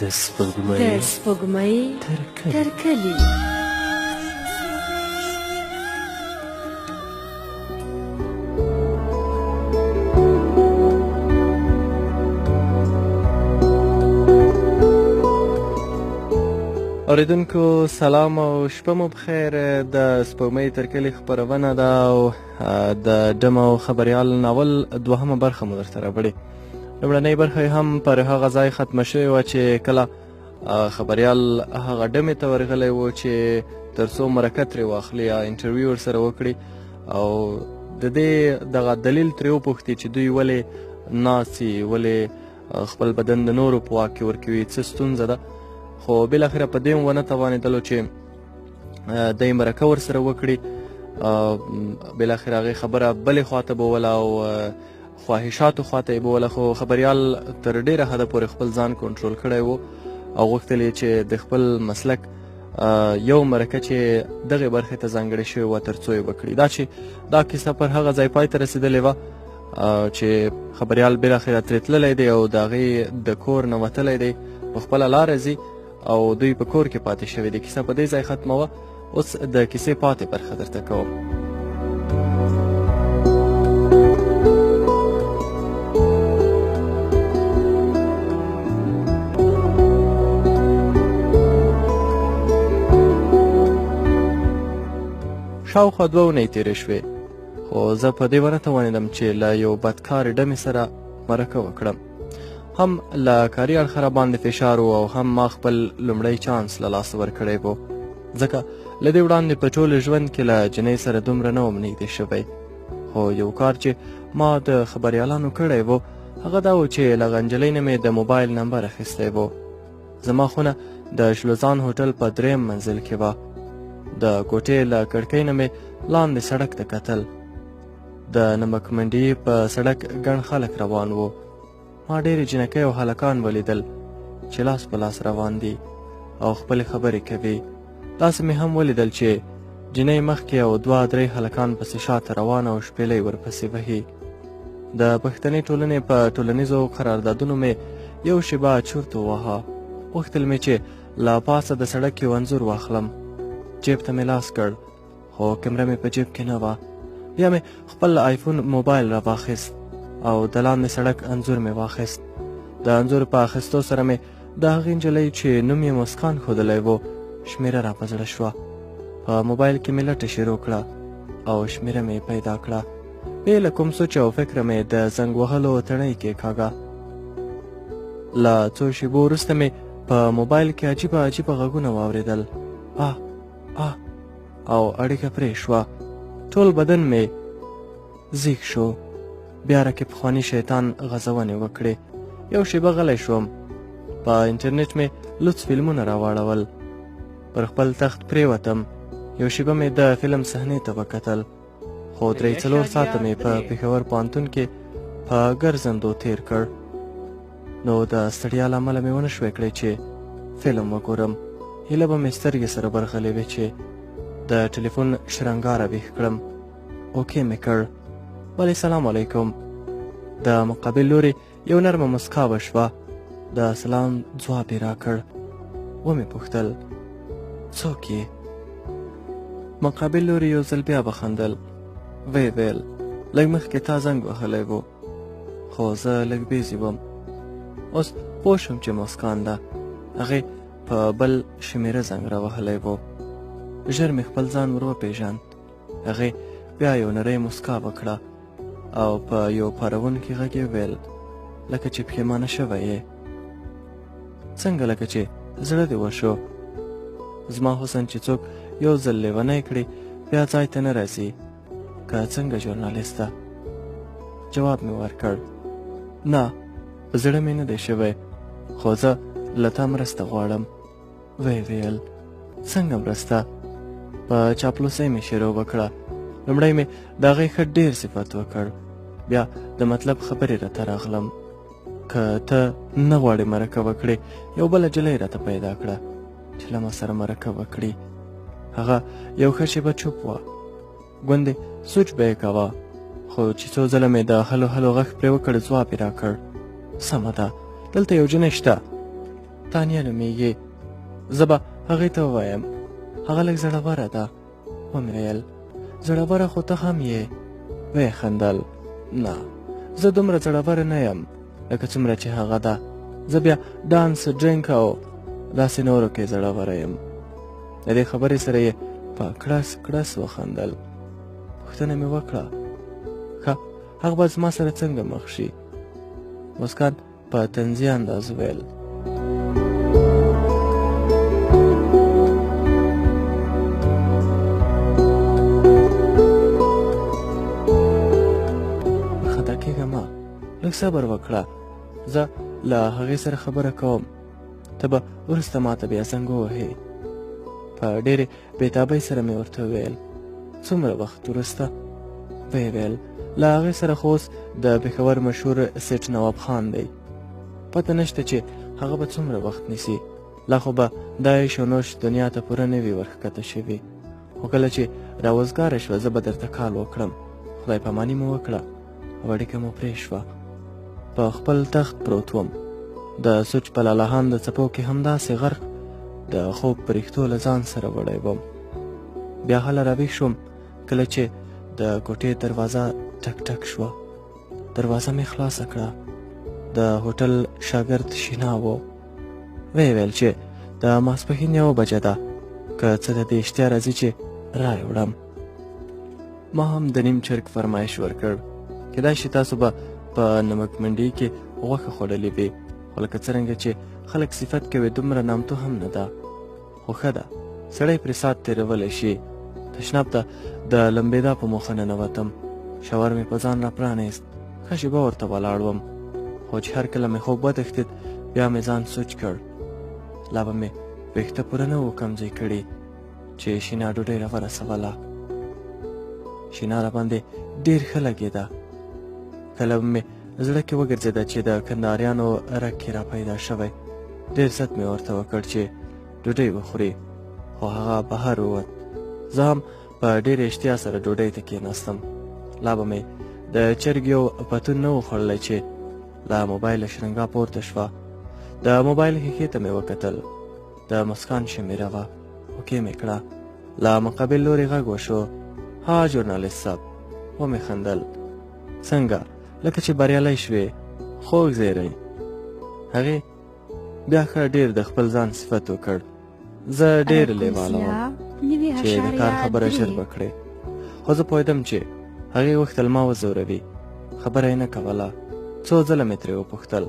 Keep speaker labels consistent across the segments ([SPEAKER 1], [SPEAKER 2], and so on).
[SPEAKER 1] د سپوږمۍ تر کلي.
[SPEAKER 2] اوریدونکو سلام او شپه مو بخیر. د سپوږمۍ تر کلي خپرونه ده او د ډمه او خبریال ناول دوهمه برخه مو درته راوړې. لومړنۍ برخه هم پر هغه ځای ختمه شوې وه چې کله خبریال هغه ډمې ته ورغلی و چې تر څو مرکه ترې واخلي یا انټرویو ورسره وکړي او د دې دغه دلیل ترې وپوښتي چې دوی ولې ناڅي، ولې خپل بدن د نورو په واک کې ورکوي، څه ستونزه ده. خو بالاخره په دې هم ونه توانېدلو چې دی مرکه ورسره وکړي. بالاخره هغې خبره بلې خواته بوله او خواهشاتو خواته یې بوله، خو خبریال تر ډېره حده پورې خپل ځان کنټرول کړی و او غوښتل یې چې د خپل مسلک یو مرکه چې دغې برخې ته ځانګړې شوې وه تر څو یې وکړي. دا کیسه پر هغه ځای پای ته رسېدلې وه چې خبریال بالاخره ترې تللی دی او د هغې د کور نه وتلی دی، په خپله لاره ځي او دوی په کور کې پاتې شوي دي. کیسه په دې ځای ختمه وه. اوس د کیسې پاتې برخه درته کوم. شاوخوا 2 اونۍ تېرې شوې، خو زه په دې ونه توانېدم چې له یو بدکارې ډمې سره مرکه وکړم. هم له کاري اړخه راباندې فشار و او هم ما خپل لومړی چانس له لاسه ورکړی و، ځکه له دې وړاندې په ټول ژوند کې له جنۍ سره دومره نه وم نږدې شوی. خو یو کار چې ما د خبریالانو کړی و هغه دا و چې له هغه نجلۍ نه مې د موبایل نمبر اخیستی و. زما خونه د شلوزان هوټل په 3م منزل کې وه. د کوټې له کړکۍ نه مې لاندې سړک ته کتل. د نمکمنډي په سړک ګڼ خلک روان و. ما ډېرې جنکۍ او هلکان ولیدل چې لاس په لاس روان دي او خپلې خبرې کوي. داسې مې هم ولیدل چې جنۍ مخکې او 2-3 هلکان پسې شاته روان او شپېلۍ ورپسې وهي. د پښتنې ټولنې په ټولنیزو قراردادونو مې یو شیبه چورت وواهه. غوښتل مې چې له پاسه د سړک یو انځور واخلم. جیب ته مې لاس کړ، خو کمره مې په جیب کې نه وه. بیا مې خپل آیفون موبایل را واخیست او د لاندې سړک انځور مې واخیست. د انځور په اخیستو سره مې د هغې نجلۍ چې نوم یې مسکان ښودلی و شمېره را په زړه شوه. په موبایل کې مې لټه شروع کړه او شمېره مې پیدا کړه. بې له کوم سوچ او فکره مې د زنګ وهلو تڼۍ کېکاږه. له څو شېبو وروسته مې په موبایل کې عجیبه غږونه واورېدل. او اړیکه پرې شوه. ټول بدن مې زیږ شو. بیا راکې پخواني شیطان غځونې وکړې. یو شېبه غلی شوم. په انټرنیټ مې لوڅ فلمونه راواړول. پر خپل تخت پرېوتم. یو شېبه مې د فلم صحنې ته وکتل، خو 3-4 ساعته مې په پېښور پوهنتون کې په ګرځندو تېر کړ. نو د ستړیا له امله مې ونه شوی کړی چې فلم وګورم. هیله به مې سترګې سره برغلې وې چې د ټلیفون شرنګاره ویښ کړم. اوکې مې کړ. ولی سلام علیکم. د مقابل لوري یو نرمه مسکا وشوه. د سلام ځواب یې راکړ. ومې پوښتل څوک یې؟ مقابل لوري یو ځل بیا وخندل. ویې ویل لږ مخکې تا زنګ وهلی و، خو زه لږ بیزي وم. اوس پوه شوم چې مسکان ده. هغې په بل شمېره زنګ را وهلی و. ژر مې خپل ځان ور وپېژاند. هغې بیا یو نری مسکا وکړه او په یو پارونکي غږ یې ویل لکه چې پښیمانه شوی یې. څنګه لکه چې زړه دې وشو؟ زما حسن چې څوک یو ځل لیونی کړي بیا ځای ته نه راځي، که څنګه ژورنالیسته؟ جواب مې ورکړ نه، په زړه مې نه دی شوی، خو زه له تا مرسته غواړم. ویې ویل څنګه مرسته؟ په چاپلوسۍ مې شروع وکړه. لومړی مې د هغې ښه ډېر صفت وکړ، بیا د مطلب خبرې راته راغلم. که ته نه غواړې مرکه وکړې، یو بله نجلۍ راته پیدا کړه چې له ما سره مرکه وکړي. هغه یو ښه شېبه چوپ وه، ګوندې سوچ به یې کوه، خو چې څو ځله مې د هلو هلو غږ پرې وکړ ځواب یې راکړ. سمه ده، دلته یو جنۍ شته، تانیا نومیږي. زه به هغې ته ووایم هغه لږ زړوره ده. ومې ویل زړوره خو ته هم یې. ویې خندل نه زه دومره زړوره نه یم لکه څومره چې هغه ده. زه بیا ډانس ډرینک او داسې نورو کې زړوره یم. د دې خبرې سره یې په کړس کړس وخندل. پوښتنه مې وکړه ښه هغه به زما سره څنګه مخ شي؟ مسکان په طنزي انداز ویل وارخطا کېږه مه، لږ صبر وکړه، زه له هغې سره خبره کوم، ته به وروسته ماته بیا زنګ ووهې. په ډېرې بېتابۍ سره مې ورته وویل څومره وخت وروسته؟ ویې ویل له هغې سره خو اوس د پېښور مشهور سیټ نواب خان دی. پته نشته چې هغه به څومره وخت نیسي، لا خو به دا عیش و نوش دنیا ته پوره نه وي ورښکته شوي. خو کله چې راوزګاره شوه زه به درته کال وکړم. خدای پاماني مو وکړه او اړیکه مو پرې شوه. په خپل تخت پروت وم، د سوچ په لالهان د څپو کې همداسې غرق د خوب په رښتو له ځان سره وړی وم. بیا هله راویښ شوم کله چې د کوټې دروازه ټک ټک شوه. دروازه مې خلاصه کړه. د هوټل شاګرد شینا و. ویې ویل چې د ماسپښین 1 بجه ده، که څه د دې اشتیا راځي چې رایې وړم. ما هم د نیم چرګ فرمایش ورکړ. کیدای شي تاسو به په نمک منډۍ کې غوښه خوړلې وي، خو لکه څرنګه چې خلک صفت کوي دومره نامتو هم نه ده. خو ښه ده سړی پرې ساعت تېرولی شي. تشناب ته د لمبېدا په موخه ننوتم. شاور مې په ځان را پرانیست. ښه شېبه ورته ولاړ وم، خو چې هر کله مې خوب وتښتېد بیا مې ځان سوچ کړ. لا به مې ویښته پوره نه وو کمزوی کړي چې شینا ډوډۍ را ورسوله. شینا را باندې ډېر ښه لګېده. کله به مې زړه کې وګرځېده چې د کندهاریانو رګ کې را پیدا شوی. ډېر ست مې ورته وکړ چې ډوډۍ وخوري، خو هغه بهر ووت. زه هم په ډېرې اشتیا سره ډوډۍ ته کېناستم. لا به مې د چرګ یو پتون نه و خوړلی چې له موبایله شرنګا پورته شوه. د موبایل ښیښې ته مې وکتل. د مسکان شمېره وه. اوکې مې کړه. له مقابل لورې غږ وشو ها ژورنالست صاحب. ومې خندل څنګه لکه چې بریالی شوې، خوږ زیری. هغې بیا ښه ډېر د خپل ځان صفت وکړ. زه ډېر لیواله وم چې د کار خبره ژر وکړې، خو زه پوهېدم چې هغې غوښتل ما وځوروي. خبره یې نه کوله. څو ځله مې ترې وپوښتل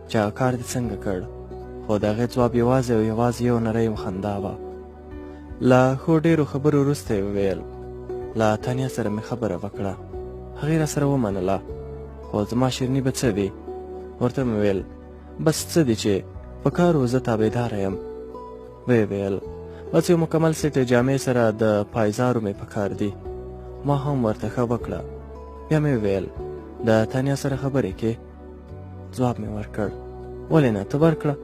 [SPEAKER 2] چې هغه کار دې څنګه کړ، خو د هغې ځواب یوازې او یوازې یو نری خندا وه. له ښو ډېرو خبرو وروسته یې وویل له تانیا سره مې خبره وکړه. هغې را سره ومنله، خو زما شیرني به څه وي؟ ورته مې ویل بس څه دي چې په کار و زه تابعداره یم. ویې ویل بس یو مکمل سیټ جامې سره د پایزارو مې په کار دي. ما هم ورته ښه وکړه. بیا مې وویل د تانیا سره خبرې کې؟ ځواب مې ورکړ ولې نه، ته ورکړه.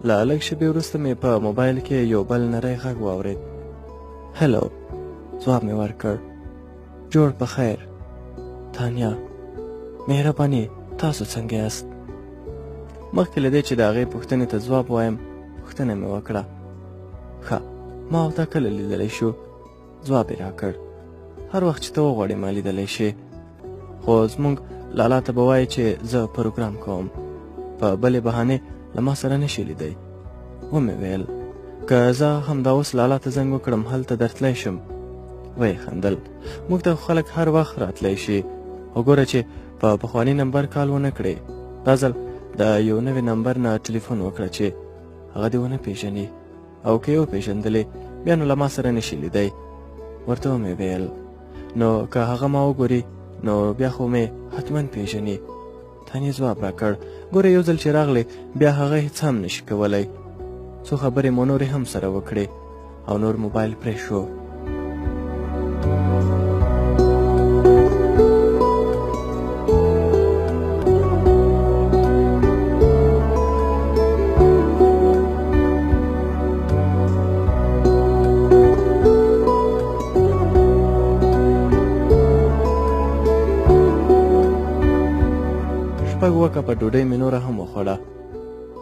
[SPEAKER 2] له لږ شېبې وروسته مې په موبایل کې یو بل نری غږ واورېد. هلو. ځواب مې ورکړ جوړ په خیر. تانیا مهرباني تاسو څنګه یاست؟ مخکې له دې چې د هغې پوښتنې ته ځواب وایم پوښتنه مې وکړه ښه ما او تا کله لیدلی شو؟ ځواب یې راکړ هر وخت چې ته وغواړې ما لیدلی شې، خو زموږ لالا ته به وایې چې زه پروګرام کوم، په بلې بهانې له ما سره نشي لیدی. ومې ویل که زه همدا اوس لالا ته زنګ وکړم هلته درتلی شم. ویې خندل موږ ته خلک هر وخت راتلی شي، خو ګوره چې په پخواني نمبر کال ونه کړې. دا ځل د یو نوي نمبر نه ټلیفون وکړه چې هغه دې ونه پېژني، او که یې وپېژندلې بیا نو له ما سره نشي لیدی. ورته ومې ویل نو که هغه ما وګوري نو بیا خو مې حتما پېژني. تانې ځواب راکړ ګوره یو ځل چې راغلی بیا هغه هېڅ هم نشي کولی. څو خبرې مو نورې هم سره وکړې او نور موبایل پرې شو. شپږ وکه په ډوډۍ مې نوره هم وخوړه،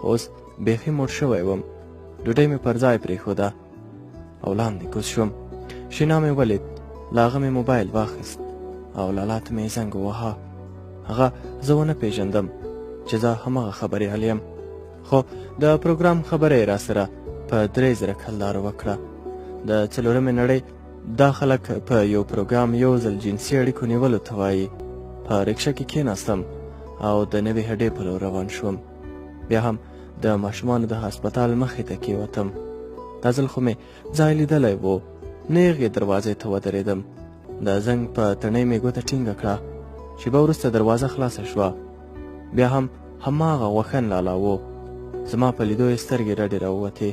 [SPEAKER 2] اوس بیخي موړ شوی وم. ډوډۍ مې پر ځای پرېښوده او لاندې کوز شوم. شینا مې ولید، له هغه مې موبایل واخیست او لالا ته مې زنګ وواهه. هغه زه ونه پېژندم چې زه همغه خبریال یم، خو د پروګرام خبره یې راسره په 3000 کلدارو وکړه. د 4مې نړۍ دا خلک په یو پروګرام یو ځل جنسي اړیکو نیولو ته وایي. په رکشه کې کېناستم او د نوې هډې په لور روان شوم. بیا هم د ماشومانو د هسپتال مخې ته کېوتم. دا ځل خو مې ځای لیدلی و. نیغ یې دروازې ته ودرېدم. د زنګ په تڼۍ مې ګوته ټینګه کړه. شېبه وروسته دروازه خلاصه شوه. بیا هم هماغه غوښن لالا و. زما په لیدو یې سترګې رډې راووتې.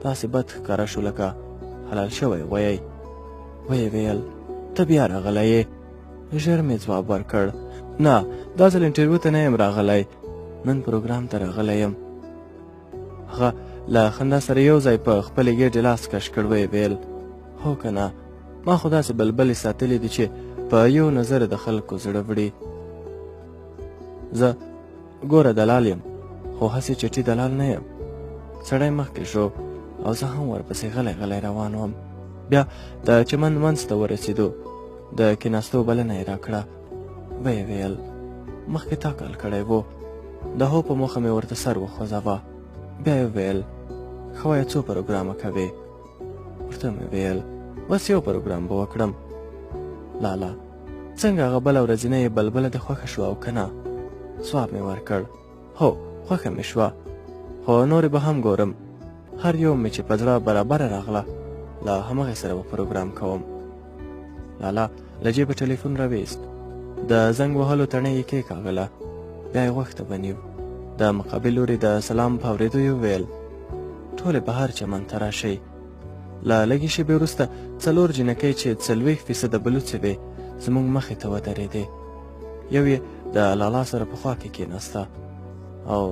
[SPEAKER 2] داسې بد ښکاره شو لکه حلال شوی ویی. ویې ویل ته بیا راغلی یې؟ ژر مې ځواب ورکړ نه، دا ځل انټرویو ته نه یم راغلی، نن پروګرام ته راغلی یم. هغه له خندا سره یو ځای په خپلې ګېډې لاس کش کړ. ویې ویل هو که نه، ما خو داسې بلبلې ساتلې دي چې په یو نظر د خلکو زړه وړي. زه ګوره دلال یم، خو هسې چټي دلال نه یم. سړی مخکې شو او زه هم ورپسې غلی غلی روان وم. بیا د چمن منځ ته ورسېدو. د کېناستو بلنه یې راکړه. ویې ویل مخکې تا کال کړی و. د هو په موخه مې ورته سر وخوځاوه. بیا یې ویل ښه وایه څو پروګرامه کوې؟ ورته مې ویل بس یو پروګرام به وکړم. لالا څنګه هغه بله ورځنۍ بلبله دې خوښه شوه او که نه؟ ځواب مې ورکړ هو خوښه مې شوه، خو نورې به هم ګورم. هر یو مې چې په زړه برابره راغله له همغې سره به پروګرام کوم. لالا له جیبه ټلیفون راویست. د زنګ وهلو تڼۍ یې کېکاږله. بیا یې غوښته ونیو. د مقابل لوري د سلام په اورېدو یې وویل ټولې بهر چمن ته راشئ. له لږې شېبې وروسته 4 جینکۍ چې 40% بلوڅې وې زموږ مخې ته ودرېدې. یو یې د لالا سره په خوا کې کېناسته او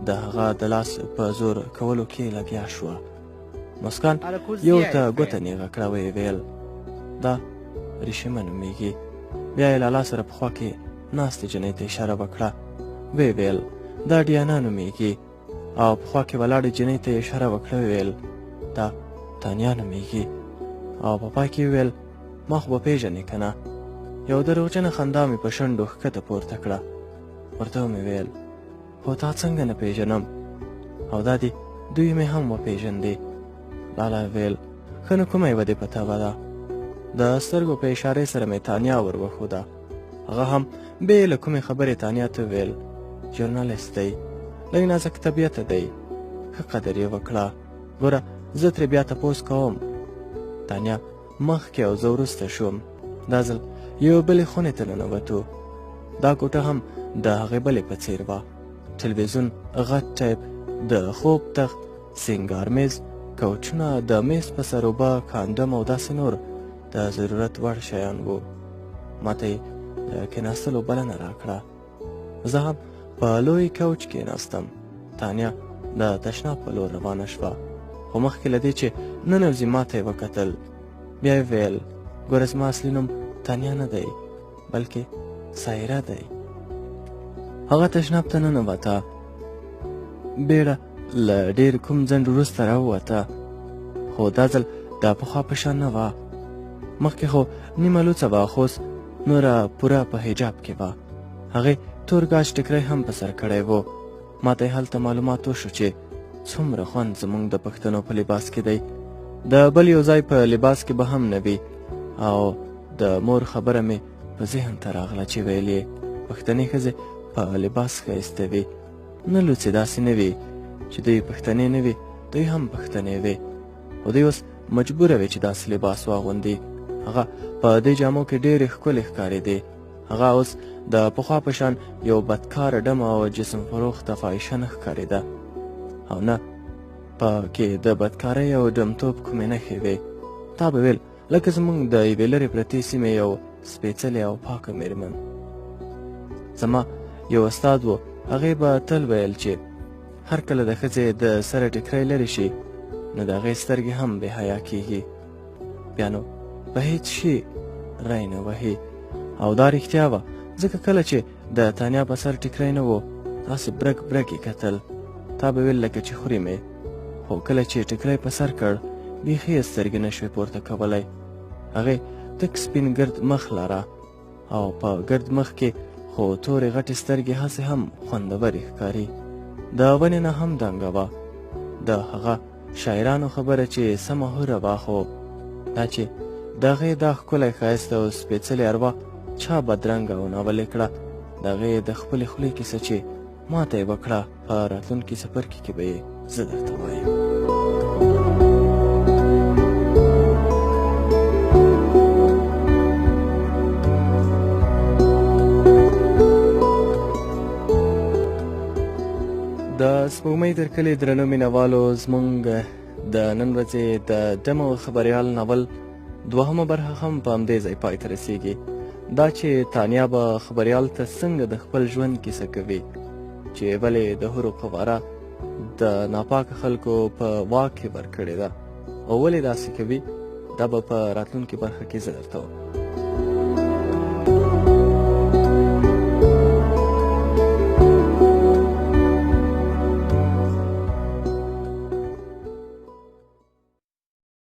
[SPEAKER 2] د هغه د لاس په زور کولو کې لګیا شوه. مسکان یو ته ګوته نیغه کړه. ویې ویل دا ریشمه نومېږي. بیا یې لالا سره په خوا کې ناستې جنۍ ته اشاره وکړه. ویې ویل دا ډیانا نومېږي. او په خوا کې ولاړې جنۍ ته یې اشاره وکړه. ویل دا تانیا نومېږي. او په پای کې ویل ما خو به پېژنې که نه؟ یو دروغجنه خندا مې په شونډو ښکته پورته کړه. ورته مې ویل خو تا څنګه نه پېژنم؟ او دا دي دوی مې هم وپېژندې. لالا ویل ښه نو کومه یوه دې په تبه ده؟ د سترګو په اشارې سره مې تانیا ور وښوده. هغه هم بې له کومې خبرې تانیا ته ویل ژورنالست دی، لږ نازک طبیعته دی، ښه قدر یې وکړه. ګوره زه ترې بیا تپوس کوم. تانیا مخکې او زه وروسته شوم. دا ځل یو بلې خونې ته ننوتو. دا کوټه هم د هغې بلې په څېر وه. تلویزیون، غټ ټیپ، د خوب تخت، سینګار میز، کوچونه، د میز په سر اوبه، کاندم او داسې نور د ضرورت وړ شیان وو. ما ته یې د کېناستلو بلنه راکړه. زه هم په لوی کوچ کېناستم. تانیا د تشناب په لور روانه شوه، خو مخکې له دې چې ننوځي ما ته یې وکتل. بیا یې ویل ګوره زما اصلي نوم تانیا نه دی بلکې سایره دی. هغه تشناب ته ننوته. بیړه له ډېر کوم ځنډ وروسته راووته، خو دا ځل د پخوا په شان نه وه. مخکې خو نیمه لوڅه وه، خو اوس نوره پوره په حجاب کې وه. هغې تور ګاج ټکری هم په سر کړی و. ما ته یې هلته معلومات وشو چې څومره خوند زموږ د پښتنو په لباس کې دی. د بل یو ځای په لباس کې به هم نه وي. او د مور خبره مې په ذهن ته راغله چې ویل یې پښتنې ښځې په لباس ښایسته وي، نه لوڅې داسې نه وي چې دوی پښتنې نه وي، دوی هم پښتنې وي، خو دوی اوس مجبوره وي چې داسې لباس واغوندي. هغه په دې جامو کې ډېرې ښکلې ښکارېدې. هغه اوس د پخوا په شان یو بدکاره ډمه او جسم فروخته فاحشه نه ښکارېده، او نه په کې د بدکارۍ او ډمتوب کومې نښې وې. تا به ویل لکه زموږ د یوې لرې پرتې سیمې یو سپېڅلې او پاکه مېرمن. زما یو استاد و، هغې به تل ویل چې هر کله د ښځې د سره ټکری لرې شي نو د هغې سترګې هم بې حیا کېږي. بیا نو په هېڅ شي ری نه وهي. او دا رښتیا وه، ځکه کله چې د تانیا په سر ټکری نه و داسې برګ برګ یې کتل. تا به ویل لکه چې خوري مې، خو کله چې ټکری په سر کړ بیخي یې سترګې نه شوې پورته کولی. هغې تک سپین ګرد مخ لره او په ګرد مخ کې خو تورې غټې سترګې هسې هم خوندورې ښکاري. د ونې نه هم دنګه وه. د هغه شاعرانو خبره چې سمه هوره وه، خو دا چې د هغې دا ښکلی ښایست او سپېڅلې اروا چا بدرنګه او ناولې کړه، د هغې د خپلې خولې کیسه چې ما ته یې وکړه، په راتلونکي څپرکي کې به یې زه درته وایم. د سپوږمۍ تر کلي درنو مینهوالو، زموږ د نن ورځې د دمه او خبریال ناول دوهمه برخه هم په همدې ځای پای ته رسېږي. دا چې تانیا به خبریال ته څنګه د خپل ژوند کیسه کوي، چې ولې د هورو قواره د ناپاکه خلکو په واک کې ورکړې ده او ولې داسې کوي، دا به په راتلونکې برخه کې زه درته وایم.